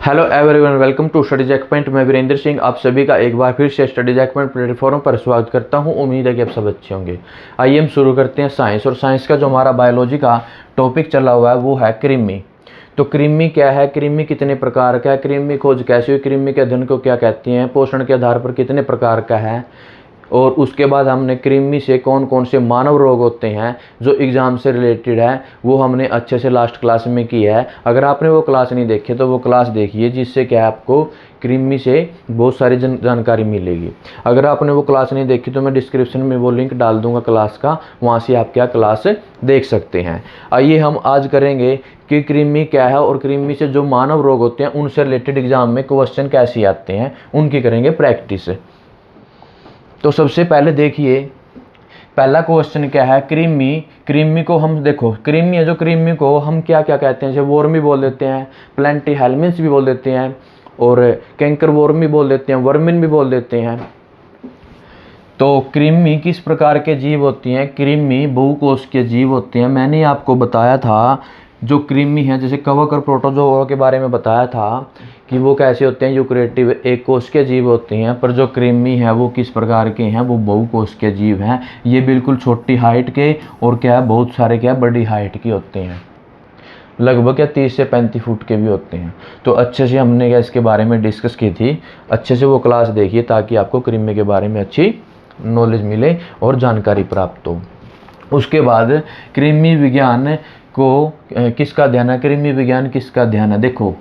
Hello everyone, welcome to Study Jack Point. मैं वीरेंद्र सिंह आप सभी का एक बार फिर से स्टडी जैक पॉइंट प्लेटफॉर्म पर स्वागत करता हूं। उम्मीद है कि आप सब अच्छे होंगे। आइए हम शुरू करते हैं साइंस। और साइंस का जो हमारा बायोलॉजी का टॉपिक चला हुआ है वो है कृमि। तो कृमि क्या है, कृमि कितने प्रकार का है, कृमि खोज कैसे हुई, कृमि के अध्ययन को क्या कहते हैं, पोषण के आधार पर कितने प्रकार का है, और उसके बाद हमने कृमि से कौन कौन से मानव रोग होते हैं जो एग्ज़ाम से रिलेटेड है वो हमने अच्छे से लास्ट क्लास में की है। अगर आपने वो क्लास नहीं देखी तो वो क्लास देखिए, जिससे क्या आपको कृमि से बहुत सारी जानकारी मिलेगी। अगर आपने वो क्लास नहीं देखी तो मैं डिस्क्रिप्शन में वो लिंक डाल दूंगा क्लास का, वहाँ से आप क्या क्लास देख सकते हैं। आइए हम आज करेंगे कि कृमि क्या है और कृमि से जो मानव रोग होते हैं उनसे रिलेटेड एग्ज़ाम में क्वेश्चन कैसे आते हैं उनकी करेंगे प्रैक्टिस। तो सबसे पहले देखिए पहला क्वेश्चन क्या है, कृमि। कृमि को हम देखो, कृमि है जो, कृमि को हम क्या क्या कहते हैं, जैसे वॉर्म भी बोल देते हैं, प्लेंटीहेल्मिन्थ भी बोल देते हैं, और कैंकर वॉर्म भी बोल देते हैं, वर्मिन भी बोल देते हैं। तो कृमि किस प्रकार के जीव होती हैं, कृमि बहुकोषीय जीव होते हैं। मैंने आपको बताया था जो कृमि है, जैसे कवक और प्रोटोजोआ के बारे में बताया था कि वो कैसे होते हैं, यूकैरियोटिक एक कोष के जीव होते हैं, पर जो कृमि है वो किस प्रकार के हैं, वो बहुकोष के जीव हैं। ये बिल्कुल छोटी हाइट के और क्या है, बहुत सारे क्या बड़ी हाइट के होते हैं, लगभग क्या 30 से 35 फुट के भी होते हैं। तो अच्छे से हमने क्या इसके बारे में डिस्कस की थी, अच्छे से वो क्लास देखिए ताकि आपको कृमि के बारे में अच्छी नॉलेज मिले और जानकारी प्राप्त हो। उसके बाद कृमि विज्ञान को किसका अध्ययन है, कृमि विज्ञान किसका अध्ययन है। देखो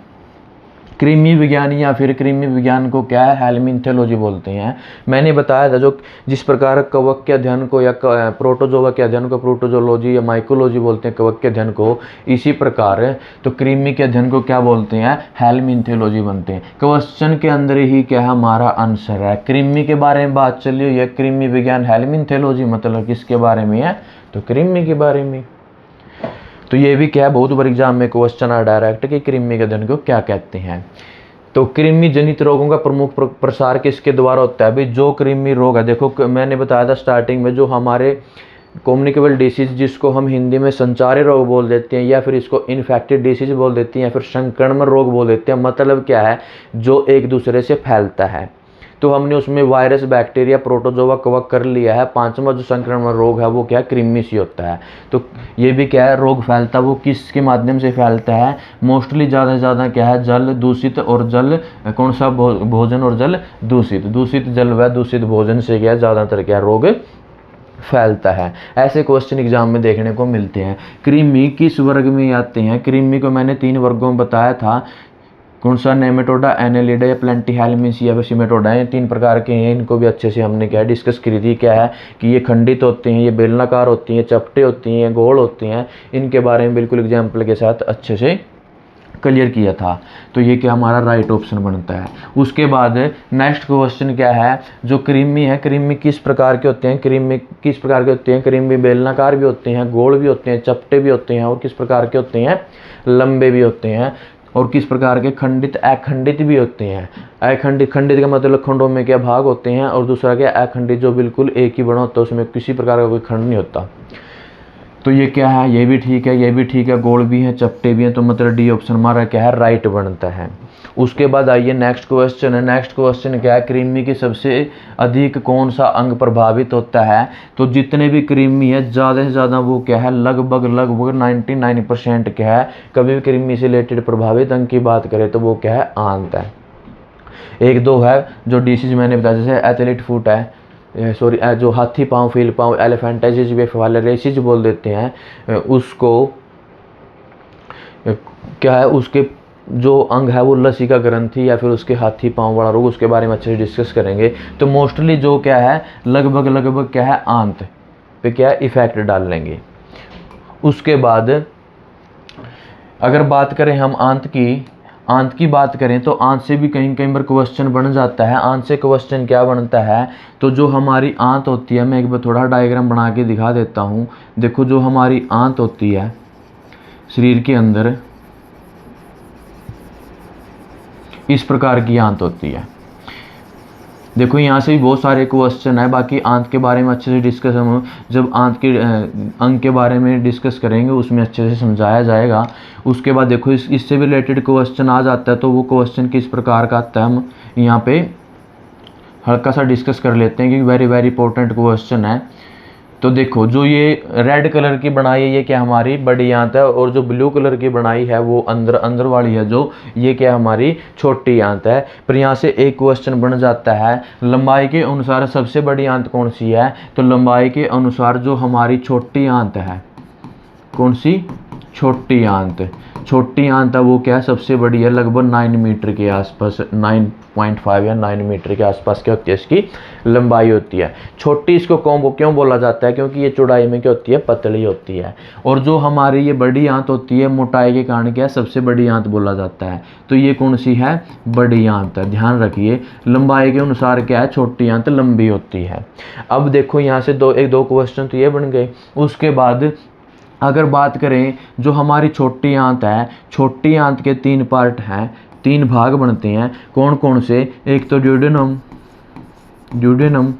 कृमि विज्ञान या फिर कृमि विज्ञान को क्या है, हेल्मिन्थोलॉजी बोलते हैं। मैंने बताया था जो जिस प्रकार कवक के अध्ययन को या प्रोटोजोआ के अध्ययन को प्रोटोजोलॉजी या माइकोलॉजी बोलते हैं कवक के अध्ययन को, इसी प्रकार तो कृमि के अध्ययन को क्या बोलते हैं, हेल्मिन्थोलॉजी बनते हैं। क्वेश्चन के अंदर ही क्या है हमारा आंसर है। कृमि के बारे में बात चली हुई है, कृमि विज्ञान हेल्मिन्थोलॉजी मतलब किसके बारे में है, तो कृमि के बारे में। तो ये भी क्या है, बहुत बार एग्जाम में क्वेश्चन आ डायरेक्ट कि कृमि के अध्ययन को क्या कहते हैं। तो कृमि जनित रोगों का प्रमुख प्रसार किसके द्वारा होता है भाई, जो कृमि रोग है। देखो मैंने बताया था स्टार्टिंग में, जो हमारे कम्युनिकेबल डिसीज जिसको हम हिंदी में संचारी रोग बोल देते हैं, या फिर इसको इन्फेक्टेड डिसीज बोल देते हैं, या फिर संक्रमण रोग बोल देते हैं। मतलब क्या है, जो एक दूसरे से फैलता है। तो हमने उसमें वायरस, बैक्टीरिया, प्रोटोजोआ कवर कर लिया है। पांचवा जो संक्रमण रोग है वो क्या है, कृमि से होता है। तो ये भी क्या है, रोग फैलता है, वो किसके माध्यम से फैलता है, मोस्टली ज़्यादा से ज़्यादा क्या है, जल दूषित और जल कौन सा भोजन और जल दूषित, दूषित जल व दूषित भोजन से क्या ज़्यादातर क्या रोग फैलता है। ऐसे क्वेश्चन एग्जाम में देखने को मिलते हैं। कृमि किस वर्ग में आते हैं, कृमि को मैंने 3 वर्गों में बताया था, कौन सा, नेमेटोडा, एनेलिडा या प्लेंटीहेल्मिन्थ या फिर सिमेटोडा, ये 3 प्रकार के हैं। इनको भी अच्छे से हमने क्या डिस्कस करी थी, क्या है कि ये खंडित होते हैं, ये बेलनाकार होती हैं, चपटे होती हैं, गोल होते हैं। इनके बारे में बिल्कुल एग्जाम्पल के साथ अच्छे से क्लियर किया था। तो ये क्या हमारा राइट ऑप्शन बनता है। उसके बाद नेक्स्ट क्वेश्चन क्या है, जो कृमि है, कृमि किस प्रकार के होते हैं, कृमि किस प्रकार के होते हैं, कृमि बेलनाकार भी होते हैं, गोल भी होते हैं, चपटे भी होते हैं, और किस प्रकार के होते हैं, लंबे भी होते हैं, और किस प्रकार के खंडित, अखंडित भी होते हैं। अखंडित, खंडित का मतलब खंडों में क्या भाग होते हैं, और दूसरा क्या अखंडित जो बिल्कुल एक ही बना होता है, उसमें किसी प्रकार का कोई खंड नहीं होता। तो ये क्या है, ये भी ठीक है, ये भी ठीक है, गोल भी है, चपटे भी हैं, तो मतलब डी ऑप्शन हमारा क्या है, राइट बनता है। उसके बाद आइए नेक्स्ट क्वेश्चन है। नेक्स्ट क्वेश्चन क्या है, कृमि की सबसे अधिक कौन सा अंग प्रभावित होता है। तो जितने भी कृमि है ज़्यादा से ज़्यादा वो क्या है, लगभग 99% क्या है, कभी भी कृमि से रिलेटेड प्रभावित अंग की बात करें तो वो क्या है, आंत है। 1-2 है जो डिसीज मैंने बताया, जैसे एथलीट फुट है, सॉरी जो हाथी पाँव, फील पाँव, एलिफेंटाइटिस वेफालेरेसिस बोल देते हैं, उसको क्या है, उसके जो अंग है वो लसिका ग्रंथि या फिर उसके हाथी पाँव वाला रोग, उसके बारे में अच्छे से डिस्कस करेंगे। तो मोस्टली जो क्या है, लगभग क्या है, आंत पे क्या इफेक्ट डाल लेंगे। उसके बाद अगर बात करें हम आंत की बात करें तो आंत से भी कहीं कहीं बार क्वेश्चन बन जाता है। आंत से क्वेश्चन क्या बनता है, तो जो हमारी आंत होती है, मैं एक बार थोड़ा डायग्राम बना के दिखा देता हूँ। देखो जो हमारी आंत होती है शरीर के अंदर, इस प्रकार की आंत होती है। देखो यहाँ से भी बहुत सारे क्वेश्चन है, बाकी आंत के बारे में अच्छे से डिस्कस हम जब आंत के अंग के बारे में डिस्कस करेंगे उसमें अच्छे से समझाया जाएगा। उसके बाद देखो इससे भी रिलेटेड क्वेश्चन आ जाता है, तो वो क्वेश्चन किस प्रकार का आता है हम यहाँ पे हल्का सा डिस्कस कर लेते हैं, क्योंकि वेरी वेरी इंपॉर्टेंट क्वेश्चन है। तो देखो जो ये रेड कलर की बनाई है ये क्या हमारी बड़ी आंत है, और जो ब्लू कलर की बनाई है वो अंदर वाली है जो ये क्या हमारी छोटी आंत है। पर यहाँ से एक क्वेश्चन बन जाता है, लंबाई के अनुसार सबसे बड़ी आंत कौन सी है? तो लंबाई के अनुसार जो हमारी छोटी आंत है, कौन सी? छोटी आंत। छोटी आंत है वो क्या है? सबसे बड़ी है, लगभग 9 मीटर के आसपास, 9.5 या 9 मीटर के आसपास क्या होती है इसकी लंबाई होती है। छोटी इसको क्यों बोला जाता है? क्योंकि ये चौड़ाई में क्या होती है? पतली होती है। और जो हमारी ये बड़ी आंत होती है मोटाई के कारण क्या है? सबसे बड़ी आंत बोला जाता है। तो ये कौन सी है? बड़ी आंत है। ध्यान रखिए लंबाई के अनुसार क्या है? छोटी आंत लंबी होती है। अब देखो यहाँ से दो क्वेश्चन तो ये बन गए। उसके बाद अगर बात करें जो हमारी छोटी आंत है, छोटी आंत के 3 पार्ट हैं, 3 भाग बनते हैं। कौन कौन से? एक तो ड्यूडेनम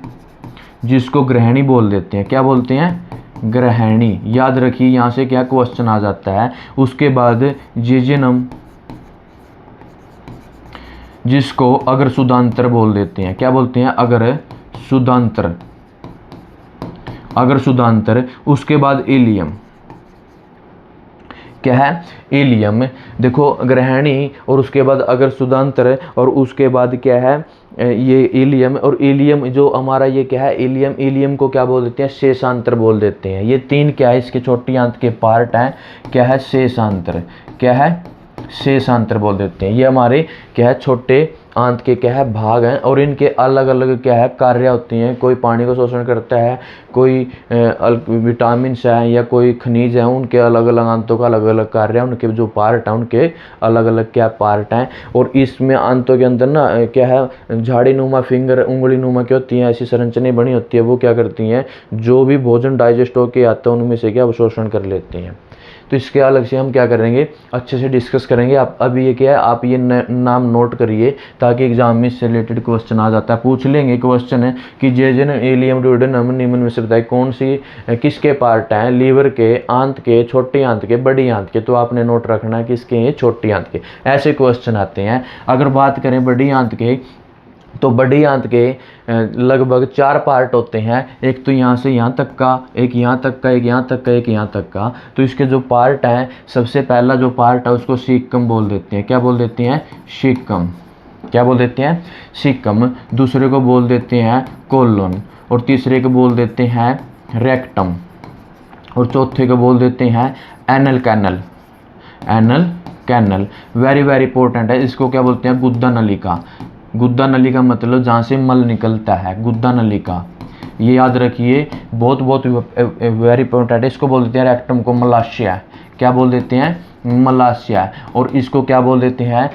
जिसको ग्रहणी बोल देते हैं। क्या बोलते हैं? ग्रहणी। याद रखिए यहाँ से क्या क्वेश्चन आ जाता है। उसके बाद जेजेनम जिसको अगर सुदांतर बोल देते हैं। क्या बोलते हैं? अगर सुदांतर। उसके बाद इलियम। क्या है? इलियम। देखो ग्रहणी और उसके बाद अगर सुदांतर और उसके बाद क्या है? ये इलियम। और इलियम जो हमारा ये क्या है? इलियम को क्या बोल देते हैं? शेषांतर बोल देते हैं। ये 3 क्या है? इसके छोटी आंत के पार्ट हैं। क्या है? शेषांतर। क्या है? शेषांतर बोल देते हैं। ये हमारे क्या है? छोटे आंत के क्या है? भाग हैं। और इनके अलग अलग क्या है? कार्य होती हैं। कोई पानी को शोषण करता है, कोई विटामिन है या कोई खनिज है, उनके अलग अलग आंतों का अलग अलग कार्य है। उनके जो पार्ट हैं उनके अलग अलग क्या पार्ट हैं। और इसमें आंतों के अंदर ना क्या है? झाड़ी नुमा फिंगर, उंगली नुमा क्या होती हैं? ऐसी संरचनाएं बनी होती है। वो क्या करती हैं? जो भी भोजन डाइजेस्ट होके आता है उनमें से क्या वो शोषण कर लेती हैं। तो इसके अलग से हम क्या करेंगे? अच्छे से डिस्कस करेंगे। आप अब ये क्या है? आप ये नाम नोट करिए ताकि एग्जाम में इससे रिलेटेड क्वेश्चन आ जाता है। पूछ लेंगे क्वेश्चन है कि जेजन इलियम ड्यूडेनम निम्न में से बताइए कौन सी किसके पार्ट हैं? लीवर के, आंत के, छोटी आंत के, बड़ी आंत के। तो आपने नोट रखना है किसके हैं? छोटी आंत के। ऐसे क्वेश्चन आते हैं। अगर बात करें बड़ी आंत के, तो बड़ी आंत के लगभग 4 पार्ट होते हैं। एक तो यहाँ से यहाँ तक का, एक यहाँ तक का, एक यहाँ तक का, एक यहाँ तक का। तो इसके जो पार्ट हैं, सबसे पहला जो पार्ट है उसको सीकम बोल देते हैं। क्या बोल देते हैं? सीकम। क्या बोल देते हैं? सीकम। दूसरे को बोल देते हैं कोलन, और तीसरे को बोल देते हैं रेक्टम, और चौथे को बोल देते हैं anal canal. Very very important है। इसको क्या बोलते हैं? गुद्दा नलिका। गुद्दा नलिका मतलब जहाँ से मल निकलता है, गुद्दा नलिका। ये याद रखिए, बहुत वेरी इंपॉर्टेंट है। इसको बोल देते हैं रेक्टम को मलाशया। क्या बोल देते हैं? मलाशया। और इसको क्या बोल देते हैं?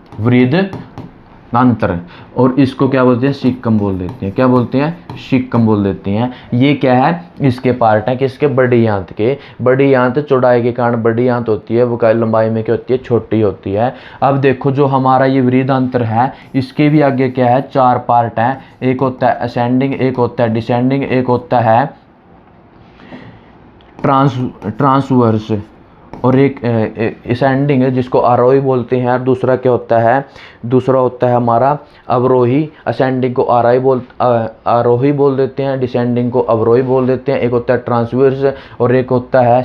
वृदांतर। और इसको क्या बोलते हैं? सिक्कम बोल देते हैं। क्या बोलते हैं? सिक्कम बोल देते हैं। ये क्या है? इसके पार्ट हैं किसके? बड़ी आंत के। बड़ी आंत चौड़ाई के कारण बड़ी आंत होती है, वो लंबाई में क्या होती है? छोटी होती है। अब देखो जो हमारा ये वृदांतर है, इसके भी आगे क्या है? 4 पार्ट हैं। एक होता है असेंडिंग, एक होता है डिसेंडिंग, एक होता है ट्रांसवर्स, और एक असेंडिंग है जिसको आरोही बोलते हैं। दूसरा क्या होता है? दूसरा होता है हमारा अवरोही। असेंडिंग को आरोही बोल देते हैं, डिसेंडिंग को अवरोही बोल देते हैं। एक होता है ट्रांसवर्स और एक होता है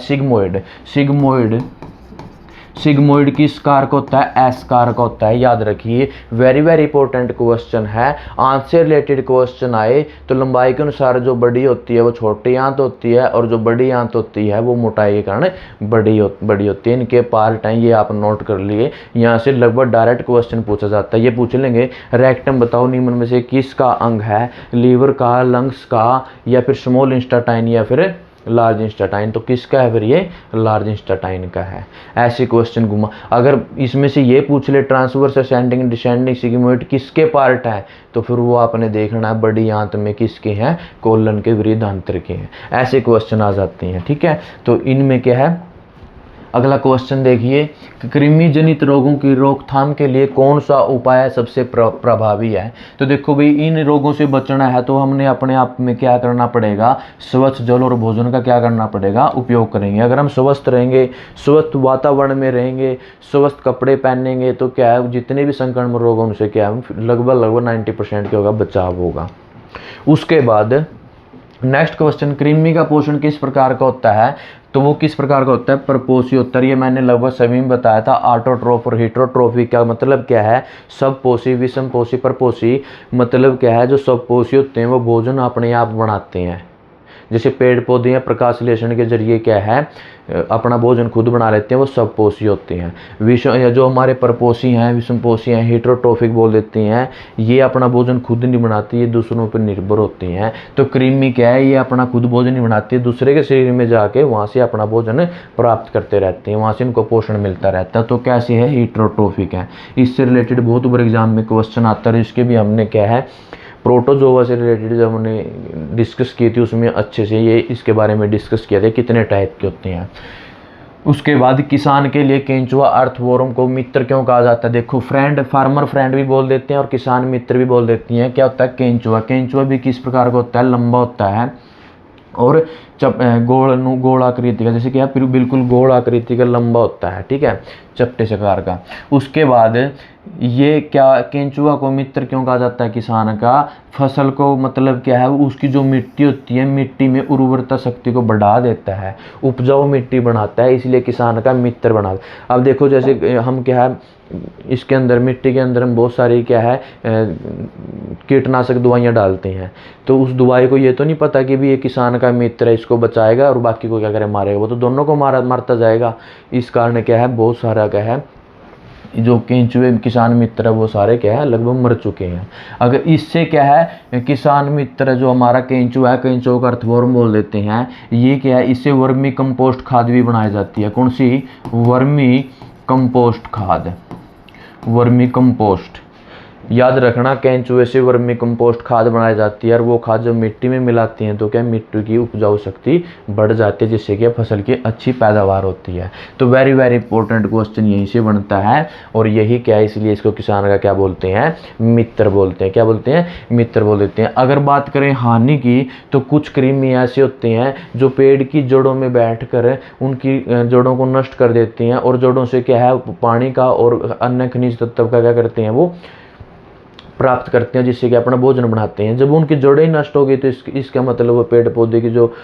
सिग्मोइड किस कारक होता है? एस कारक होता है। याद रखिए, वेरी वेरी इंपॉर्टेंट क्वेश्चन है। आंत से रिलेटेड क्वेश्चन आए तो लंबाई के अनुसार जो बड़ी होती है वो छोटी आंत होती है, और जो बड़ी आंत होती है वो मोटाई के कारण बड़ी होती है। इनके पार्ट हैं, ये आप नोट कर लिए। यहाँ से लगभग डायरेक्ट क्वेश्चन पूछा जाता है। ये पूछ लेंगे रेक्टम बताओ निम्न में से किसका अंग है? लीवर का, लंग्स का, या फिर स्मॉल इंस्टेटाइन, या फिर लार्ज इंस्टेटाइन। तो किसका है फिर? ये लार्ज इंस्टेटाइन का है। ऐसे क्वेश्चन घुमा। अगर इसमें से ये पूछ ले ट्रांसवर्स, असेंडिंग, डिसेंडिंग, सिग्मोइड किसके पार्ट है, तो फिर वो आपने देखना है बड़ी आंत में किसके हैं? कोलन के, वृदांतर के हैं। ऐसे क्वेश्चन आ जाते हैं। ठीक है, तो इनमें क्या है? अगला क्वेश्चन देखिए कि कृमि जनित रोगों की रोकथाम के लिए कौन सा उपाय सबसे प्रभावी है। तो देखो भाई, इन रोगों से बचना है तो हमने अपने आप में क्या करना पड़ेगा, स्वच्छ जल और भोजन का क्या करना पड़ेगा, उपयोग करेंगे। अगर हम स्वस्थ रहेंगे, स्वस्थ वातावरण में रहेंगे, स्वस्थ कपड़े पहनेंगे तो क्या है, जितने भी संक्रमण रोग हैं उनसे क्या है, लगभग 90% के होगा बचाव होगा। उसके बाद नेक्स्ट क्वेश्चन, कृमि का पोषण किस प्रकार का होता है। तो वो किस प्रकार का होता है, परपोषियोत्तर। ये मैंने लगभग सभी में बताया था। ऑटोट्रोफ और हेटेरोट्रोफी का मतलब क्या है, सबपोषी, विषमपोषी, परपोषी मतलब क्या है, जो सबपोषी होते हैं वो भोजन अपने आप बनाते हैं। जैसे पेड़ पौधे या प्रकाश संश्लेषण के जरिए क्या है, अपना भोजन खुद बना लेते हैं, वो सबपोषी होते हैं। विषम या जो हमारे परपोषी हैं, विषमपोषी हैं, हेटेरोट्रोफिक बोल देते हैं, ये अपना भोजन खुद नहीं बनाती, ये दूसरों पर निर्भर होती हैं। तो कृमि क्या है, ये अपना खुद भोजन नहीं बनाती है, दूसरे के शरीर में जाके वहाँ से अपना भोजन प्राप्त करते रहते हैं, वहाँ से इनको पोषण मिलता रहता है। तो कैसे है, हेटेरोट्रोफिक है। इससे रिलेटेड बहुत बार एग्जाम में क्वेश्चन आता है। इसके भी हमने क्या है, प्रोटोजोआ से रिलेटेड जब हमने डिस्कस की थी उसमें अच्छे से ये इसके बारे में डिस्कस किया था, कितने टाइप के होते हैं। उसके बाद किसान के लिए केंचुआ अर्थवॉर्म को मित्र क्यों कहा जाता है। देखो, फ्रेंड, फार्मर फ्रेंड भी बोल देते हैं और किसान मित्र भी बोल देती हैं। क्या होता है केंचुआ, केंचुआ भी किस प्रकार का होता है, लंबा होता है और गोल आकृति का, जैसे कि आप बिल्कुल गोल आकृति का लंबा होता है, ठीक है, चपटे से आकार का। उसके बाद ये क्या, केंचुआ को मित्र क्यों कहा जाता है किसान का, फसल को मतलब क्या है, उसकी जो मिट्टी होती है, मिट्टी में उर्वरता शक्ति को बढ़ा देता है, उपजाऊ मिट्टी बनाता है, इसलिए किसान का मित्र बना। अब देखो, जैसे हम क्या है, इसके अंदर मिट्टी के अंदर हम बहुत सारी क्या है, कीटनाशक दवाइयाँ डालते हैं। तो उस दवाई को ये तो नहीं पता कि भी ये किसान का मित्र है, इसको बचाएगा और बाकी को क्या करे, मारेगा। वो तो दोनों को मारता जाएगा। इस कारण क्या है, बहुत सारा क्या है, जो केंचुए किसान मित्र है वो सारे क्या है, लगभग मर चुके हैं। अगर इससे क्या है, किसान मित्र जो हमारा केंचुआ है, केंचुआ का अर्थवॉर्म बोल देते हैं, ये क्या है, इससे वर्मी कंपोस्ट खाद भी बनाई जाती है। कौन सी, वर्मी कंपोस्ट खाद, वर्मी कंपोस्ट। याद रखना, केंचुए से वर्मी कंपोस्ट खाद बनाई जाती है और वो खाद जब मिट्टी में मिलाती हैं तो क्या, मिट्टी की उपजाऊ शक्ति बढ़ जाती है, जिससे कि फसल की अच्छी पैदावार होती है। तो वेरी वेरी इंपॉर्टेंट क्वेश्चन यहीं से बनता है और यही क्या है, इसलिए इसको किसान का क्या बोलते हैं, मित्र बोलते हैं। क्या बोलते हैं, मित्र बोल देते हैं। अगर बात करें हानि की, तो कुछ कृमि ऐसे होते हैं जो पेड़ की जड़ों में बैठकर उनकी जड़ों को नष्ट कर देते हैं और जड़ों से क्या है, पानी का और अन्य खनिज तत्व का क्या करते हैं, वो प्राप्त करते हैं, जिससे कि अपना भोजन बनाते हैं। जब उनकी जड़ें नष्ट हो गई तो इसका मतलब वो पेड़ पौधे की जो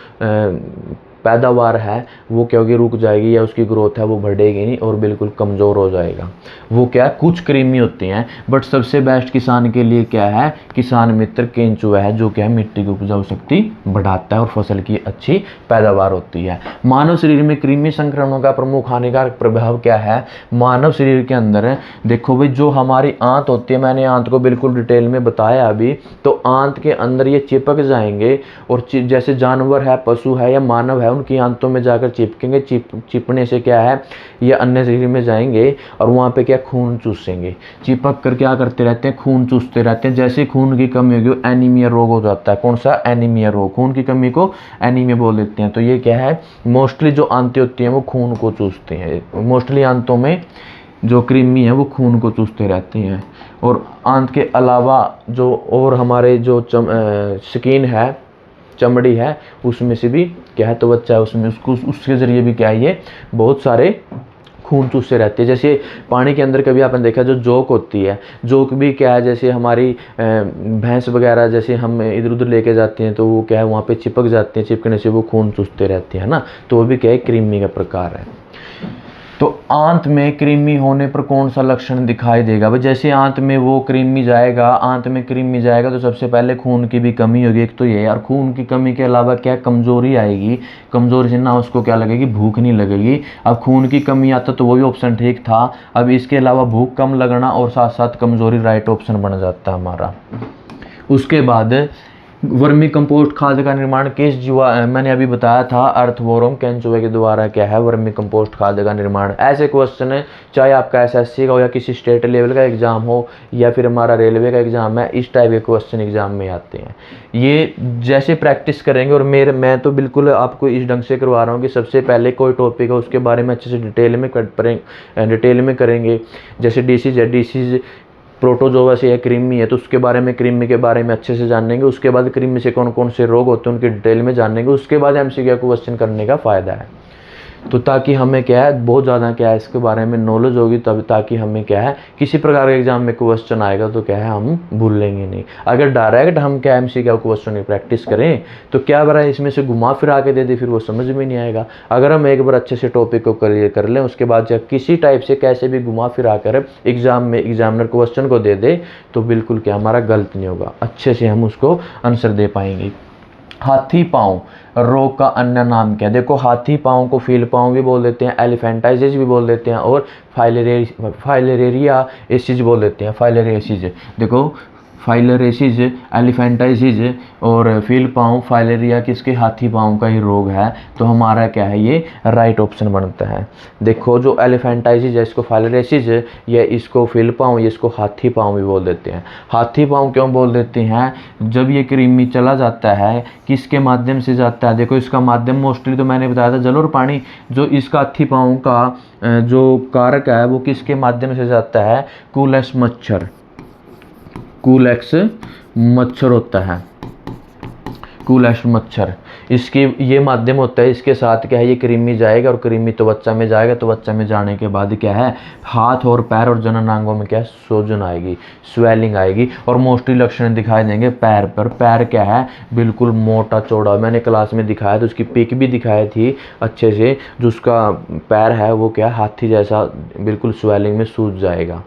पैदावार है वो क्या होगी, रुक जाएगी, या उसकी ग्रोथ है वो बढ़ेगी नहीं और बिल्कुल कमज़ोर हो जाएगा। वो क्या, कुछ कृमि होते हैं। बट सबसे बेस्ट किसान के लिए क्या है, किसान मित्र केंचुआ है, जो क्या है, मिट्टी की उपजाऊ शक्ति बढ़ाता है और फसल की अच्छी पैदावार होती है। मानव शरीर में कृमि संक्रमणों का प्रमुख हानिकारक प्रभाव क्या है। मानव शरीर के अंदर देखो भाई, जो हमारी आंत होती है, मैंने आंत को बिल्कुल डिटेल में बताया अभी, तो आंत के अंदर ये चिपक जाएंगे और जैसे जानवर है, पशु है या मानव है, उनकी आंतों में जाकर चिपकेंगे। चिपने से क्या है, ये अन्य शरीर में जाएंगे और वहाँ पे क्या, खून चूसेंगे। चिपक कर क्या करते रहते हैं, खून चूसते रहते हैं। जैसे खून की कमी होगी एनीमिया रोग हो जाता है। कौन सा, एनीमिया रोग। खून की कमी को एनीमिया बोल देते हैं। तो ये क्या है, मोस्टली जो आंतें होती हैं वो खून को चूसते हैं। मोस्टली आंतों में जो कृमि है वो खून को चूसते रहते हैं। और आंत के अलावा जो और हमारे जो स्किन है, चमड़ी है, उसमें से भी क्या है, तो बच्चा है उसमें, उसके ज़रिए भी क्या है, ये बहुत सारे खून चूसते रहते हैं। जैसे पानी के अंदर कभी आपने देखा जो जोक होती है, जोक भी क्या है, जैसे हमारी भैंस वगैरह जैसे हम इधर उधर लेके जाते हैं तो वो क्या है, वहाँ पे चिपक जाते हैं, चिपकने से वो खून चूसते रहते हैं ना। तो वो भी क्या है, कृमि का प्रकार है। तो आंत में कृमि होने पर कौन सा लक्षण दिखाई देगा भाई। जैसे आंत में वो कृमि जाएगा, आंत में कृमि जाएगा तो सबसे पहले खून की भी कमी होगी, एक तो ये। और खून की कमी के अलावा क्या, कमजोरी आएगी। कमजोरी से ना उसको क्या लगेगी, भूख नहीं लगेगी। अब खून की कमी आता तो वो भी ऑप्शन ठीक था। अब इसके अलावा भूख कम लगना और साथ साथ कमजोरी, राइट ऑप्शन बन जाता है हमारा। उसके बाद वर्मी कंपोस्ट खाद का निर्माण किस जीवा, मैंने अभी बताया था, अर्थवोरम केंचुए के द्वारा क्या है वर्मी कंपोस्ट खाद का निर्माण। ऐसे क्वेश्चन है, चाहे आपका एसएससी का हो या किसी स्टेट लेवल का एग्जाम हो या फिर हमारा रेलवे का एग्जाम है, इस टाइप के क्वेश्चन एग्जाम में आते हैं। ये जैसे प्रैक्टिस करेंगे, और मैं तो बिल्कुल आपको इस ढंग से करवा रहा हूँ कि सबसे पहले कोई टॉपिक है उसके बारे में अच्छे से डिटेल में करेंगे। जैसे डिसीज है, डिसीज प्रोटोजोआ से या कृमि है तो उसके बारे में, कृमि के बारे में अच्छे से जानेंगे। उसके बाद कृमि से कौन कौन से रोग होते हैं उनकी डिटेल में जानेंगे। उसके बाद एमसीक्यू क्वेश्चन करने का फ़ायदा है। तो ताकि हमें क्या है, बहुत ज़्यादा क्या है इसके बारे में नॉलेज होगी, तब ताकि हमें क्या है किसी प्रकार के एग्जाम में क्वेश्चन आएगा तो क्या है हम भूलेंगे नहीं। अगर डायरेक्ट हम क्या एमसीक्यू क्वेश्चन की प्रैक्टिस करें तो क्या बड़ा इसमें से घुमा फिरा के दे दे, फिर वो समझ में नहीं आएगा। अगर हम एक बार अच्छे से टॉपिक को क्लियर कर लें, उसके बाद जब किसी टाइप से कैसे भी घुमा फिरा कर एग्जाम में एग्जामिनर क्वेश्चन को दे दे तो बिल्कुल क्या हमारा गलत नहीं होगा, अच्छे से हम उसको आंसर दे पाएंगे। हाथी पाँव रोग का अन्य नाम क्या है? देखो, हाथी पाँव को फील पाँव भी बोल देते हैं, एलिफेंटाइटिस भी बोल देते हैं, और फाइलेरिया एसिस बोल देते हैं। फाइलेरियासिस, देखो फाइलेरियासिस, एलिफेंटाइटिस और फील पाँव, फाइलेरिया किसके, हाथी पाँव का ही रोग है। तो हमारा क्या है, ये राइट ऑप्शन बनता है। देखो, जो एलिफेंटाइटिस है इसको फाइलेरियासिस, या इसको फील पाँव, ये इसको हाथी पाँव भी बोल देते हैं। हाथी पाँव क्यों बोल देते हैं? जब ये कृमि चला जाता है, किसके माध्यम से जाता है? देखो, इसका माध्यम मोस्टली तो मैंने बताया था जल और पानी। जो इसका हाथी पाँव का जो कारक है वो किसके माध्यम से जाता है? कूलेक्स मच्छर, कूलेक्स मच्छर होता है, कूलेक्स मच्छर इसके ये माध्यम होता है। इसके साथ क्या है, ये कृमि जाएगा और कृमि त्वचा में जाएगा। त्वचा में जाने के बाद क्या है, हाथ और पैर और जननांगों में क्या है, सूजन आएगी, स्वेलिंग आएगी, और मोस्टली लक्षण दिखाई देंगे पैर पर। पैर क्या है, बिल्कुल मोटा चौड़ा। मैंने क्लास में दिखाया तो उसकी पिक भी दिखाई थी अच्छे से। जो उसका पैर है वो क्या, हाथी जैसा बिल्कुल स्वेलिंग में सूज जाएगा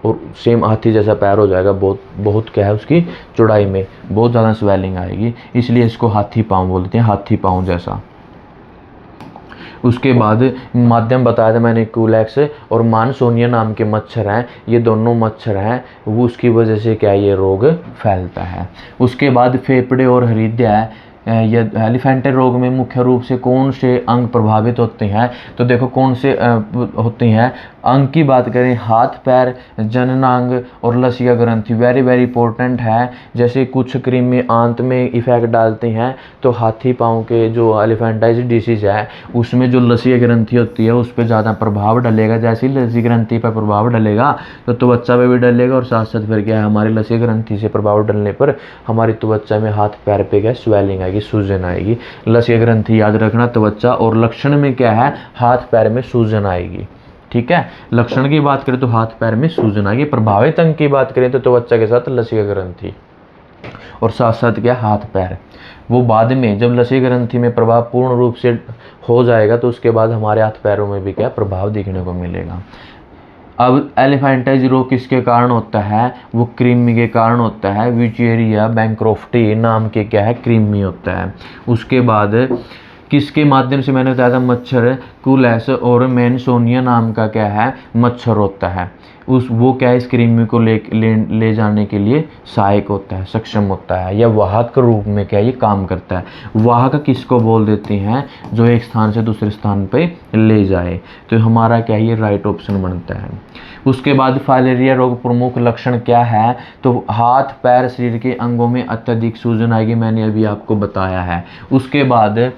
और सेम हाथी जैसा पैर हो जाएगा। बहुत क्या है, उसकी चौड़ाई में बहुत ज़्यादा स्वेलिंग आएगी, इसलिए इसको हाथी पाँव बोलते हैं, हाथी पाँव जैसा। उसके बाद माध्यम बताया था मैंने, कूलेक्स और मानसोनिया नाम के मच्छर हैं। ये दोनों मच्छर हैं, वो उसकी वजह से क्या ये रोग फैलता है। उसके बाद फेफड़े और हृदय है। या एलिफेंटे रोग में मुख्य रूप से कौन से अंग प्रभावित होते हैं? तो देखो, कौन से होते हैं अंग की बात करें, हाथ पैर, जननांग और लसिका ग्रंथि। वेरी वेरी इंपॉर्टेंट है। जैसे कुछ कृमि आंत में इफेक्ट डालते हैं, तो हाथी पाँव के जो एलिफेंटाइटिस डिसीज है उसमें जो लसिका ग्रंथि होती है उस पर ज़्यादा प्रभाव डलेगा। जैसे ही लसिका ग्रंथि पर प्रभाव डलेगा तो त्वचा पे भी डलेगा, और साथ साथ फिर क्या है, हमारी लसिका ग्रंथि से प्रभाव डलने पर हमारी त्वचा में, हाथ पैर पे क्या स्वेलिंग आएगी, सूजन आएगी। लसिका ग्रंथि याद रखना, त्वचा, और लक्षण में क्या है, हाथ पैर में सूजन आएगी। ठीक है, लक्षण की बात करें तो हाथ पैर में सूजन आएगी। प्रभावित अंग की बात करें तो त्वचा के साथ लसिका ग्रंथि, और साथ साथ क्या, हाथ पैर। वो बाद में जब लसिका ग्रंथि में प्रभाव पूर्ण रूप से हो जाएगा तो उसके बाद हमारे हाथ पैरों में भी क्या प्रभाव देखने को मिलेगा। अब एलिफेंटाइटिस रोग किसके कारण होता है? वो कृमि के कारण होता है। विचेरिया बैंक्रोफ्टी नाम के क्या है, कृमि होता है। उसके बाद किसके माध्यम से, मैंने बताया था मच्छर, कूलेक्स और मैनसोनिया नाम का क्या है मच्छर होता है। वो क्या है, इस कृमि को ले जाने के लिए सहायक होता है, सक्षम होता है, या वाहक के रूप में क्या ये काम करता है। वाहक किसको बोल देते हैं? जो एक स्थान से दूसरे स्थान पे ले जाए। तो हमारा क्या ये राइट ऑप्शन बनता है। उसके बाद फाइलेरिया रोग प्रमुख लक्षण क्या है? तो हाथ पैर शरीर के अंगों में अत्यधिक सूजन आएगी, मैंने अभी आपको बताया है। उसके बाद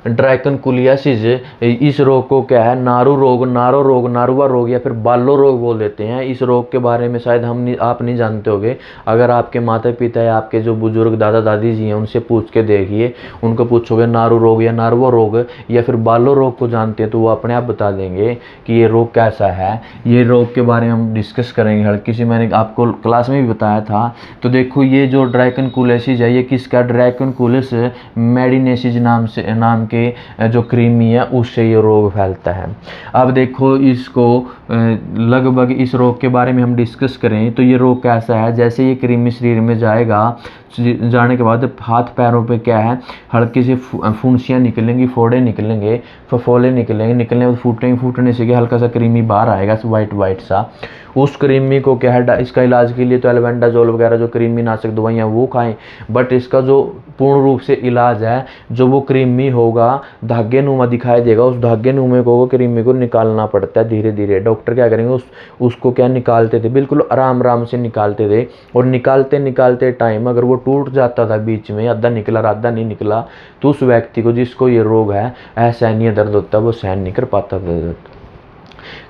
ड्रैकनकुलियासिस, इस रोग को क्या है, नारू रोग, नारुआ रोग या फिर बालो रोग बोल देते हैं। इस रोग के बारे में शायद आप नहीं जानते होंगे। अगर आपके माता पिता या आपके जो बुजुर्ग दादा दादी जी हैं उनसे पूछ के देखिए, उनको पूछोगे नारू रोग या नारुआ रोग या फिर बालो रोग को जानते हैं तो वो अपने आप बता देंगे कि ये रोग कैसा है। ये रोग के बारे में हम डिस्कस करेंगे हल्की सी, मैंने आपको क्लास में भी बताया था। तो देखो, ये जो ड्रैकनकुलियासिस है ये किसका, ड्रैकनकुलिस मेडिनेसिस नाम के जो कृमि है उससे ये रोग फैलता है। अब देखो इसको लगभग इस रोग के बारे में हम डिस्कस करें तो ये रोग कैसा है, जैसे ये कृमि शरीर में जाने के बाद हाथ पैरों पे क्या है, हल्की सी फुंसियाँ निकलेंगी, फोड़े निकलेंगे, फफोले निकलने के बाद फूटने से क्या हल्का सा कृमि बाहर आएगा, वाइट सा। उस कृमि को क्या है, इसका इलाज के लिए तो एल्बेंडाजोल वगैरह जो कृमिनाशक दवाइयाँ वो खाएं, बट इसका जो पूर्ण रूप से इलाज है, जो वो कृमि होगा धागे नुमा दिखाई देगा, उस धागे नुमे को कृमि को निकालना पड़ता है धीरे धीरे। डॉक्टर क्या करेंगे, उसको क्या निकालते थे, बिल्कुल आराम से निकालते थे, और निकालते टाइम अगर वो टूट जाता था बीच में, आधा निकला आधा नहीं निकला, तो उस व्यक्ति को जिसको ये रोग है असहनीय दर्द होता है, वो सहन नहीं कर पाता था दर्द,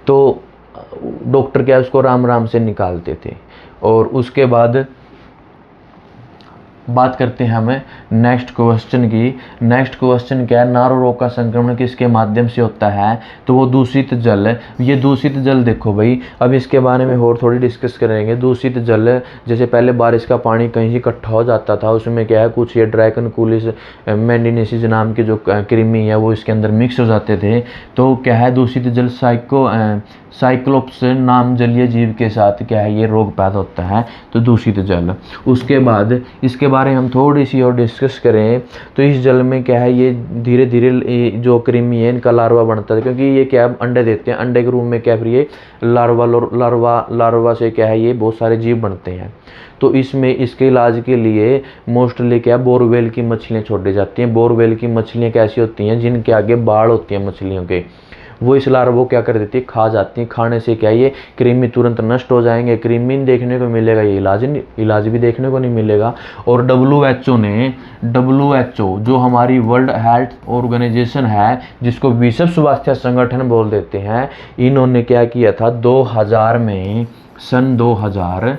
तो डॉक्टर क्या उसको आराम से निकालते थे। और उसके बाद बात करते हैं हमें नेक्स्ट क्वेश्चन की। नेक्स्ट क्वेश्चन क्या है, नारो रोग का संक्रमण किसके माध्यम से होता है, तो वो दूषित जल। ये दूषित जल देखो भाई, अब इसके बारे में और थोड़ी डिस्कस करेंगे। दूषित जल जैसे पहले बारिश का पानी कहीं इकट्ठा हो जाता था, उसमें क्या है कुछ ये ड्रैकनकुलिस मैंडिनेसिस नाम की जो कृमि है वो इसके अंदर मिक्स हो जाते थे, तो क्या है दूषित जल साइक्लोप्स नाम जलीय जीव के साथ क्या है ये रोग पैदा होता है, तो दूषित जल। उसके बाद इसके बारे में हम थोड़ी सी और डिस्कस करें तो इस जल में क्या है ये धीरे धीरे जो कृमि है इनका लार्वा बनता है, क्योंकि ये क्या अंडे देते हैं, अंडे के रूप में क्या फिर ये लार्वा से क्या है ये बहुत सारे जीव बनते हैं। तो इसमें इसके इलाज के लिए मोस्टली क्या बोरवेल की मछलियाँ छोड़ी जाती हैं। बोरवेल की मछलियाँ कैसी होती हैं, जिनके आगे बाढ़ होती है मछलियों के, वो इस लार्वा क्या कर देती है, खा जाती हैं। खाने से क्या ये कृमि तुरंत नष्ट हो जाएंगे, कृमि देखने को मिलेगा, ये इलाज भी देखने को नहीं मिलेगा। और WHO जो हमारी वर्ल्ड हेल्थ ऑर्गेनाइजेशन है, जिसको विश्व स्वास्थ्य संगठन बोल देते हैं, इन्होंने क्या किया था 2000 में, सन 2000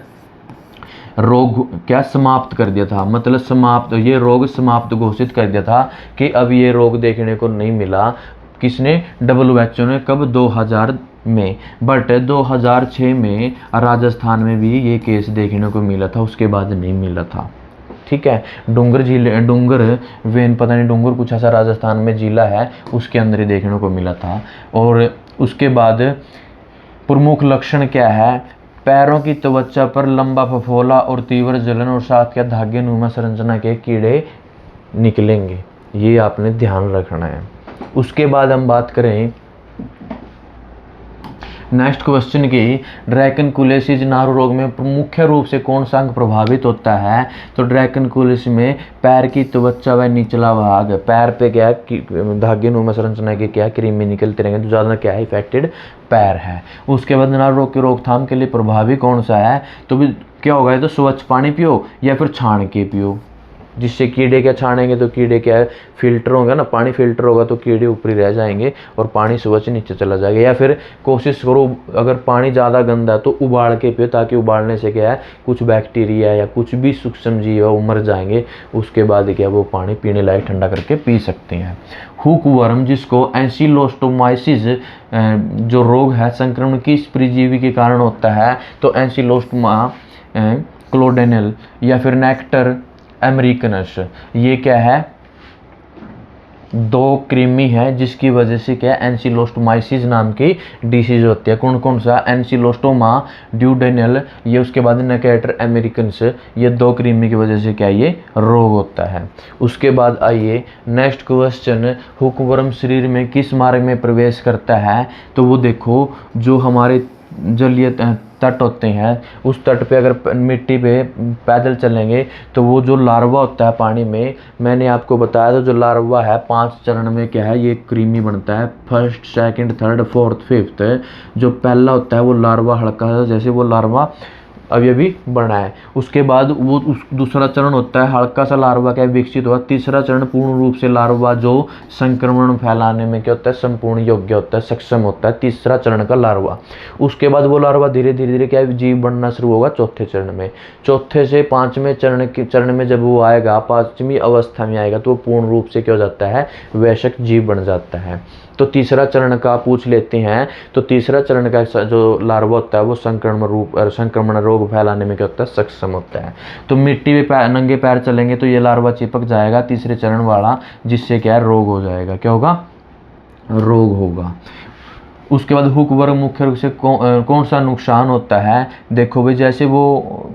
रोग क्या समाप्त कर दिया था, मतलब समाप्त, ये रोग समाप्त घोषित कर दिया था कि अब ये रोग देखने को नहीं मिला। किसने, WHO ने, कब 2000 में। बट 2006 में राजस्थान में भी ये केस देखने को मिला था, उसके बाद नहीं मिला था। ठीक है, डूंगर वेन पता नहीं डूंगर कुछ ऐसा राजस्थान में जिला है, उसके अंदर ही देखने को मिला था। और उसके बाद प्रमुख लक्षण क्या है, पैरों की त्वचा पर लंबा फफोला और तीव्र जलन और साथ क्या धागे नुमा संरचना के कीड़े निकलेंगे, ये आपने ध्यान रखना है। उसके बाद हम बात करें नेक्स्ट क्वेश्चन की, ड्रैकनकुलिसिस नारू रोग में मुख्य रूप से कौन सा अंग प्रभावित होता है, तो ड्रैकनकुलिसिस में पैर की त्वचा व निचला भाग, पैर पे क्या है धागे नुमा संरचना के क्या कृमि निकलते रहेंगे, तो ज़्यादा क्या है इफेक्टेड पैर है। उसके बाद नारू रोग की रोकथाम के लिए प्रभावी कौन सा है, तो भी क्या होगा, तो स्वच्छ पानी पियो या फिर छान के पियो, जिससे कीड़े क्या छानेंगे तो कीड़े क्या है फिल्टर होगा ना, पानी फिल्टर होगा तो कीड़े ऊपरी रह जाएंगे और पानी स्वच्छ नीचे चला जाएगा। या फिर कोशिश करो अगर पानी ज़्यादा गंदा है तो उबाल के पियो, ताकि उबालने से क्या है कुछ बैक्टीरिया या कुछ भी सूक्ष्म जीव है वो मर जाएंगे, उसके बाद क्या वो पानी पीने लायक ठंडा करके पी सकते हैं। हुक वर्म जिसको एंसिलोस्टोमाइसिस जो रोग है संक्रमण किस परजीवी के कारण होता है, तो एंसिलोस्टोमा क्लोडेनल या फिर नेक्टर अमेरिकनस, ये क्या है दो कृमि है जिसकी वजह से क्या एंसिलोस्टोमाइसिस नाम की डिसीज होती है। कौन कौन सा, एंसिलोस्टोमा ड्यूडेनल, ये उसके बाद नेक्टर अमेरिकनस, ये दो कृमि की वजह से क्या ये रोग होता है। उसके बाद आइए नेक्स्ट क्वेश्चन, हुकवर्म शरीर में किस मार्ग में प्रवेश करता है, तो वो देखो जो हमारे जलीय तट होते हैं उस तट पे अगर मिट्टी पे पैदल चलेंगे तो वो जो लार्वा होता है पानी में, मैंने आपको बताया था जो लार्वा है 5 चरण में क्या है ये कृमि बनता है, first second third fourth fifth. जो पहला होता है वो लार्वा हल्का, जैसे वो लार्वा अभी बना है, उसके बाद वो दूसरा चरण होता है हल्का सा लार्वा क्या विकसित हुआ, तीसरा चरण पूर्ण रूप से लार्वा जो संक्रमण फैलाने में क्या होता है संपूर्ण योग्य होता है, सक्षम होता है, तीसरा चरण का लार्वा। उसके बाद वो लार्वा धीरे धीरे क्या जीव बनना शुरू होगा चौथे चरण में। चौथे से 5वें चरण में जब वो आएगा 5वीं अवस्था में आएगा तो वो पूर्ण रूप से क्या हो जाता है वयस्क जीव बन जाता है। तो तीसरा चरण का पूछ लेते हैं। तो तीसरा चरण का जो लार्वा होता है वो संक्रमण रोग फैलाने में क्या होता है, सक्षम होता है। तो मिट्टी में नंगे पैर चलेंगे तो ये लार्वा चिपक जाएगा तीसरे चरण वाला, जिससे क्या है, रोग हो जाएगा। क्या होगा, रोग होगा। उसके बाद हुकवर्म मुख्य रूप से कौन सा नुकसान होता है। देखो भाई, जैसे वो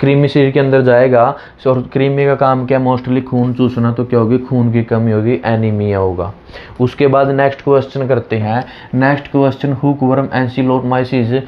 कृमि शरीर के अंदर जाएगा और कृमि का काम क्या, मोस्टली खून चूसना, तो क्या होगी, खून की कमी होगी, एनीमिया होगा। उसके बाद नेक्स्ट क्वेश्चन करते हैं। नेक्स्ट क्वेश्चन, हुकवर्म एंसिलोमाइसिस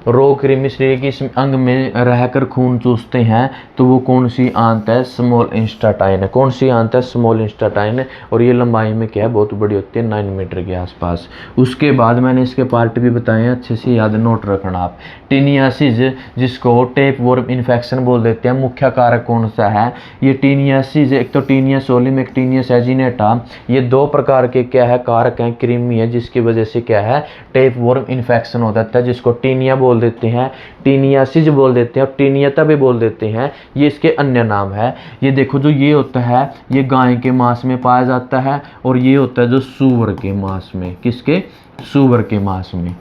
रोग कृमि शरीर के इस अंग में रहकर खून चूसते हैं, तो वो कौन सी आंत है, स्मॉल इंस्टाटाइन है। कौन सी आंत है, स्मॉल इंस्टाटाइन है। और ये लंबाई में क्या है, बहुत बड़ी होती है, 9 मीटर के आसपास। उसके बाद मैंने इसके पार्ट भी बताए हैं, अच्छे से याद नोट रखना आप। टीनियासिस, जिसको टेपवॉर्म इन्फेक्शन बोल देते हैं, मुख्य कारक कौन सा है। ये टीनियासिस, एक तो टीनिया सोलियम, एक टीनिया सैजिनेटा, ये 2 प्रकार के क्या है, कारक हैं, कृमि है, जिसकी वजह से क्या है, टेपवॉर्म इन्फेक्शन हो जाता है, जिसको टीनिया बोल देते हैं, टीनियासिस बोल देते हैं और टीनियता भी बोल देते हैं। ये इसके अन्य नाम है। ये देखो, जो ये होता है ये गाय के मांस में पाया जाता है, और ये होता है जो सूअर के मांस में। किसके, सूअर के मांस में।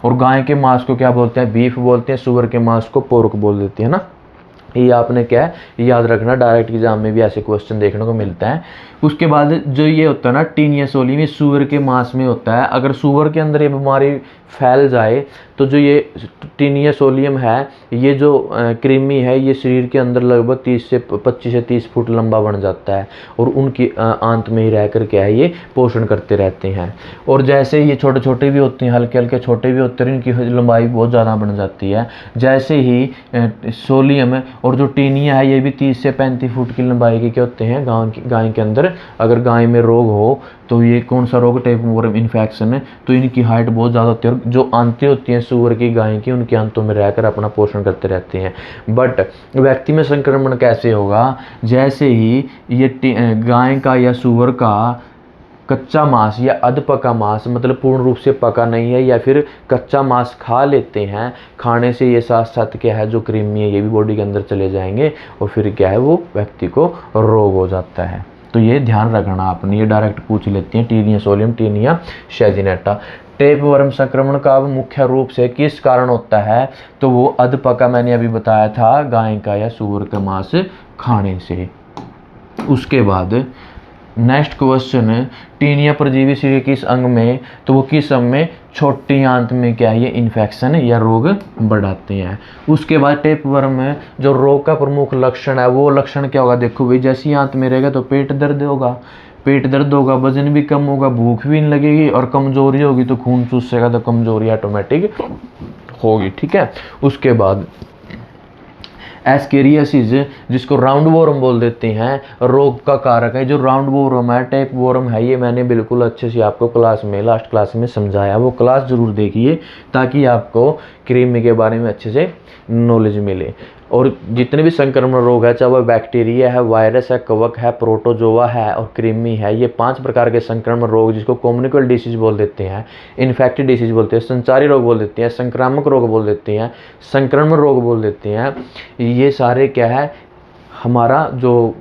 और गाय के मांस को क्या बोलते हैं, बीफ बोलते हैं, सूअर के मांस को पोर्क बोल देते हैं ना। ये आपने क्या है याद रखना, डायरेक्ट एग्जाम में भी ऐसे क्वेश्चन देखने को मिलता है। उसके बाद जो ये होता है ना, टीनिया सोलियम, ये सूअर के मांस में होता है। अगर सूअर के अंदर ये बीमारी फैल जाए तो जो ये टीनिया सोलियम है, ये जो कृमि है, ये शरीर के अंदर लगभग 25 से 30 फुट लंबा बन जाता है, और उनकी आंत में ही रहकर क्या है, ये पोषण करते रहते हैं। और जैसे ये छोटे छोटे भी होते हैं, हल्के हल्के छोटे भी होते हैं, इनकी लंबाई बहुत ज़्यादा बन जाती है। जैसे ही सोलियम और जो टीनिया है, ये भी 30 से 35 फुट की लंबाई के क्या होते हैं, गाय के अंदर। अगर गाय में रोग हो तो ये कौन सा रोग, टेपवॉर्म इन्फेक्शन है, तो इनकी हाइट बहुत ज़्यादा होती है, और जो आंतें होती हैं सूअर की, गाय की, उनकी आंतों में रहकर अपना पोषण करते रहते हैं। बट व्यक्ति में संक्रमण कैसे होगा, जैसे ही ये गाय का या सूअर का कच्चा मांस या अध पका मांस, मतलब पूर्ण रूप से पका नहीं है, या फिर कच्चा मांस खा लेते हैं, खाने से ये साथ साथ क्या है, जो कृमि है, ये भी बॉडी के अंदर चले जाएंगे, और फिर क्या है, वो व्यक्ति को रोग हो जाता है। तो ये ध्यान रखना आपने, ये डायरेक्ट पूछ लेते हैं, taenia solium, taenia saginata. Tapeworm संक्रमण का मुख्य रूप से किस कारण होता है, तो वो अधपका, मैंने अभी बताया था, गाय का या सूअर का मांस खाने से। उसके बाद नेक्स्ट क्वेश्चन है, टीनिया परजीवी शरीर किस अंग में, तो वो किस अंग में, छोटी आंत में क्या है, ये इन्फेक्शन या रोग बढ़ाते हैं। उसके बाद टेपवर्म में जो रोग का प्रमुख लक्षण है, वो लक्षण क्या होगा, देखो भाई, जैसी आंत में रहेगा तो पेट दर्द होगा, पेट दर्द होगा, वजन भी कम होगा, भूख भी नहीं लगेगी, और कमजोरी होगी, तो खून चूसेगा तो कमजोरी ऑटोमेटिक होगी। ठीक है। उसके बाद एस्केरियासिस, जिसको राउंड वॉर्म बोल देते हैं, रोग का कारक है। जो राउंड वॉर्म है, टेप वॉर्म है, ये मैंने बिल्कुल अच्छे से आपको क्लास में, लास्ट क्लास में समझाया, वो क्लास जरूर देखिए, ताकि आपको कृमि के बारे में अच्छे से नॉलेज मिले। और जितने भी संक्रमण रोग है, चाहे वह बैक्टीरिया है, वायरस है, कवक है, प्रोटोजोआ है और कृमि है, ये 5 प्रकार के संक्रमण रोग, जिसको कम्युनिकेबल डिसीज बोल देते हैं, इन्फेक्टिव डिसीज बोलते हैं, संचारी रोग बोल देते हैं, संक्रामक रोग बोल देते हैं, संक्रमण रोग बोल देते हैं, ये सारे क्या है, हमारा जो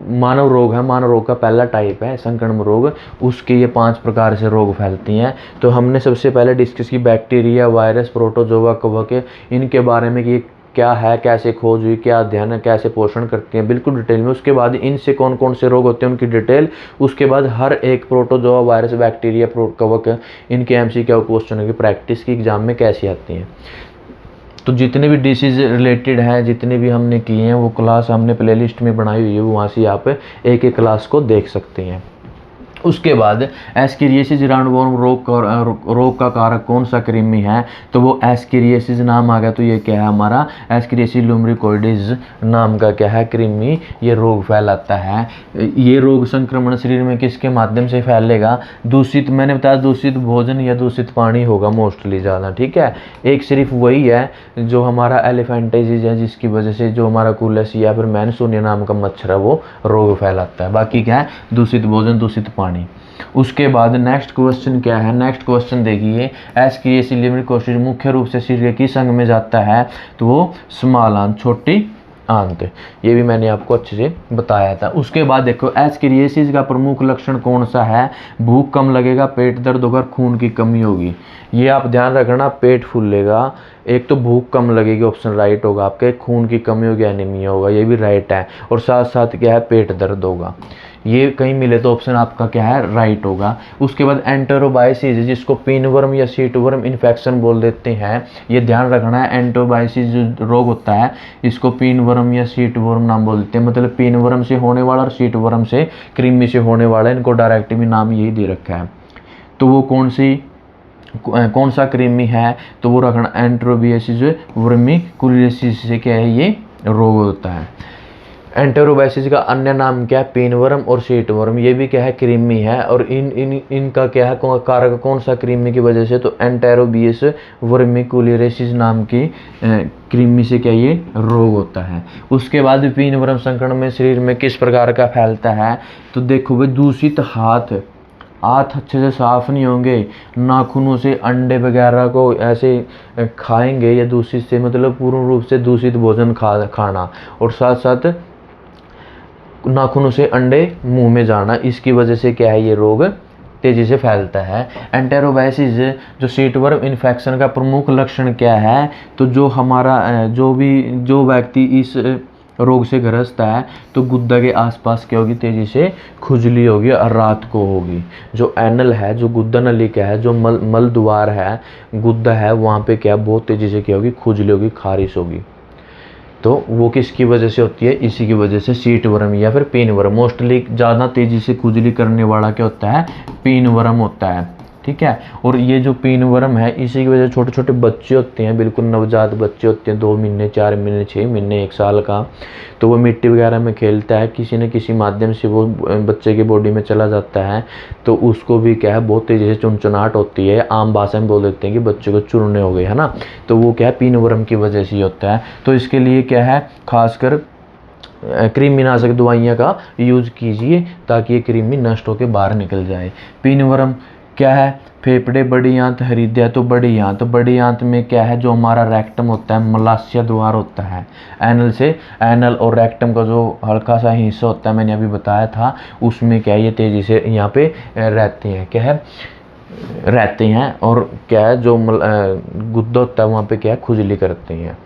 मानव रोग है, मानव रोग का पहला टाइप है संक्रमण रोग, उसके ये 5 प्रकार से रोग फैलती हैं। तो हमने सबसे पहले डिस्कस की बैक्टीरिया, वायरस, प्रोटोजोआ, कवक, इनके बारे में कि क्या है, कैसे खोज हुई, क्या अध्ययन है, कैसे पोषण करते हैं, बिल्कुल डिटेल में। उसके बाद इनसे कौन कौन से रोग होते हैं, उनकी डिटेल। उसके बाद हर एक प्रोटोजोआ, वायरस, बैक्टीरिया, कवक, इनके MCQ क्वेश्चन की प्रैक्टिस की एग्जाम में कैसी आती हैं। तो जितने भी डिसीज रिलेटेड हैं, जितने भी हमने किए हैं, वो क्लास हमने प्लेलिस्ट में बनाई हुई है, वो वहाँ से आप एक एक क्लास को देख सकते हैं। उसके बाद एस्केरियासिस राउंडवॉर्म रोग का कारक कौन सा कृमि है, तो वो एस्केरियासिस नाम आ गया, तो ये क्या है हमारा, एस्केरियासिस लुम्ब्रिकोइडिस नाम का क्या है, कृमि, ये रोग फैलाता है। ये रोग संक्रमण शरीर में किसके माध्यम से फैलेगा, दूषित, मैंने बताया दूषित भोजन या दूषित पानी होगा मोस्टली ज़्यादा। ठीक है। एक सिर्फ वही है जो हमारा एलिफेंटाइटिस है, जिसकी वजह से जो हमारा कुलस या फिर मैनसोनिया नाम का मच्छर है वो रोग फैलाता है। बाकी क्या है, दूषित भोजन, दूषित पानी। उसके बाद नेक्स्ट क्वेश्चन क्या है, नेक्स्ट क्वेश्चन देखिए, एस्केरियासिस लुम्ब्रिकोइडिस मुख्य रूप से शरीर के किस अंग में जाता है, तो वो स्मॉल आंत, छोटी आंत, ये भी मैंने आपको अच्छे से बताया था। उसके बाद देखो एस्केरियासिस का प्रमुख लक्षण कौन सा है? भूख कम लगेगा, पेट दर्द होगा, खून की कमी होगी। ये आप ध्यान रखना, पेट फूलेगा, एक तो भूख कम लगेगी, ऑप्शन राइट होगा आपके, खून की कमी होगी, एनीमिया होगा, ये भी राइट है, और साथ साथ क्या है, पेट दर्द होगा। ये कहीं मिले तो ऑप्शन आपका क्या है, राइट होगा। उसके बाद एंटेरोबायोसिस, जिसको पिनवर्म या सीटवर्म इन्फेक्शन बोल देते हैं, ये ध्यान रखना है। एंटेरोबायोसिस जो रोग होता है, इसको पिनवर्म या सीटवर्म नाम बोल देते हैं, मतलब पिनवर्म से होने वाला और सीटवर्म से, कृमि से होने वाला, इनको डायरेक्ट भी नाम यही दे रखा है। तो वो कौन सा कृमि है? तो वो रखना एंटेरोबायोसिस वर्मिकुलियोसिस से क्या है, ये रोग होता है। एंटेरोबायोसिस का अन्य नाम क्या है? पिनवर्म और सीटवर्म, ये भी क्या है, कृमि है। और इनका क्या है, कारक कौन सा कृमि की वजह से? तो एंटेरोबायोसिस वर्मिकुलियोसिस नाम की कृमि से क्या ये रोग होता है। उसके बाद पिनवर्म संक्रमण में शरीर में किस प्रकार का फैलता है? तो देखो भाई, दूषित हाथ अच्छे से साफ नहीं होंगे, नाखूनों से अंडे वगैरह को ऐसे खाएंगे, या दूषित से मतलब पूर्ण रूप से दूषित भोजन खाना, और साथ साथ नाखूनों से अंडे मुंह में जाना, इसकी वजह से क्या है, ये रोग तेजी से फैलता है। एंटेरोबायोसिस जो सीटवर्म इन्फेक्शन का प्रमुख लक्षण क्या है? तो जो हमारा जो व्यक्ति इस रोग से ग्रस्त है, तो गुद्दा के आसपास क्या होगी, तेजी से खुजली होगी और रात को होगी। जो एनल है, जो गुद्दा नली का है, जो मल द्वार है, गुद्दा है, वहाँ पे क्या बहुत तेजी से क्या होगी, खुजली होगी, खारिश होगी। तो वो किसकी वजह से होती है? इसी की वजह से, सीटवर्म या फिर पिनवर्म। मोस्टली ज़्यादा तेज़ी से खुजली करने वाला क्या होता है, पिनवर्म होता है, ठीक है। और ये जो पिनवर्म है, इसी की वजह से छोटे छोटे बच्चे होते हैं, बिल्कुल नवजात बच्चे होते हैं, 2 महीने, 4 महीने, 6 महीने, 1 साल का, तो वो मिट्टी वगैरह में खेलता है, किसी न किसी माध्यम से वो बच्चे की बॉडी में चला जाता है, तो उसको भी क्या है, बहुत तेज़ी से चुनचुनाहट होती है। आम भाषा में बोल देते हैं कि बच्चे को चूरने हो गए, है ना। तो वो क्या है, पिनवर्म की वजह से ही होता है। तो इसके लिए क्या है, खासकर कृमिनाशक दवाइयाँ का यूज़ कीजिए, ताकि ये कृमि नष्ट होकर बाहर निकल जाए। पिनवर्म क्या है, फेफड़े, बड़ी आंत, हृदय। तो बड़ी आंत में क्या है, जो हमारा रेक्टम होता है, मलाशय द्वार होता है। एनल और रेक्टम का जो हल्का सा हिस्सा होता है, मैंने अभी बताया था, उसमें क्या है, ये तेज़ी से यहाँ पे रहते हैं, क्या है, रहते हैं। और क्या है, जो गुद्दा होता है, वहाँ पे क्या है, खुजली करते हैं।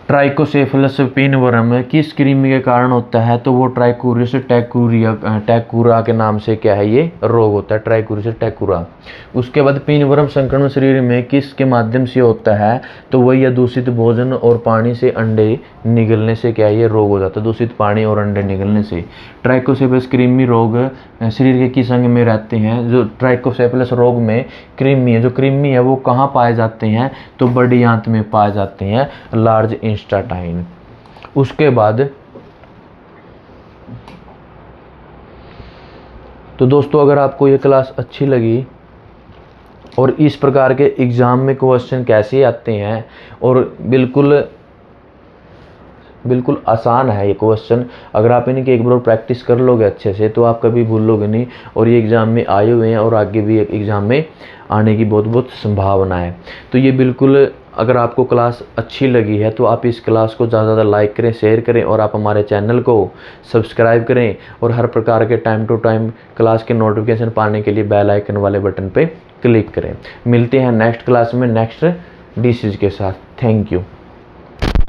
ट्राइकोसेफेलस पिनवर्म किस कृमि के कारण होता है? तो वो ट्राइकोरियस टैकुरा के नाम से क्या है, ये रोग होता है, ट्राइकोरियस टैकुरा। उसके बाद पिनवर्म संक्रमण शरीर में किस के माध्यम से होता है? तो वही या दूषित भोजन और पानी से अंडे निगलने से क्या है, ये रोग हो जाता है, दूषित पानी और अंडे निगलने से। ट्राइकोसेफेलस कृमि रोग शरीर के किस अंग में रहते हैं? जो ट्राइकोसेफेलस रोग में कृमि है, जो कृमि है, वो कहाँ पाए जाते हैं? तो बड़ी आंत में पाए जाते हैं, लार्ज इंस्टेटाइन। उसके बाद तो दोस्तों, अगर आपको ये क्लास अच्छी लगी और इस प्रकार के एग्ज़ाम में क्वेश्चन कैसे आते हैं, और बिल्कुल आसान है ये क्वेश्चन, अगर आप इनकी एक बार प्रैक्टिस कर लोगे अच्छे से, तो आप कभी भूलोगे नहीं। और ये एग्ज़ाम में आए हुए हैं, और आगे भी एग्ज़ाम में आने की बहुत संभावना है। तो ये बिल्कुल, अगर आपको क्लास अच्छी लगी है, तो आप इस क्लास को ज़्यादा से ज़्यादा लाइक करें, शेयर करें, और आप हमारे चैनल को सब्सक्राइब करें, और हर प्रकार के टाइम टू टाइम क्लास के नोटिफिकेशन पाने के लिए बेल आइकन वाले बटन पे क्लिक करें। मिलते हैं नेक्स्ट क्लास में नेक्स्ट डिशेज़ के साथ। Thank you.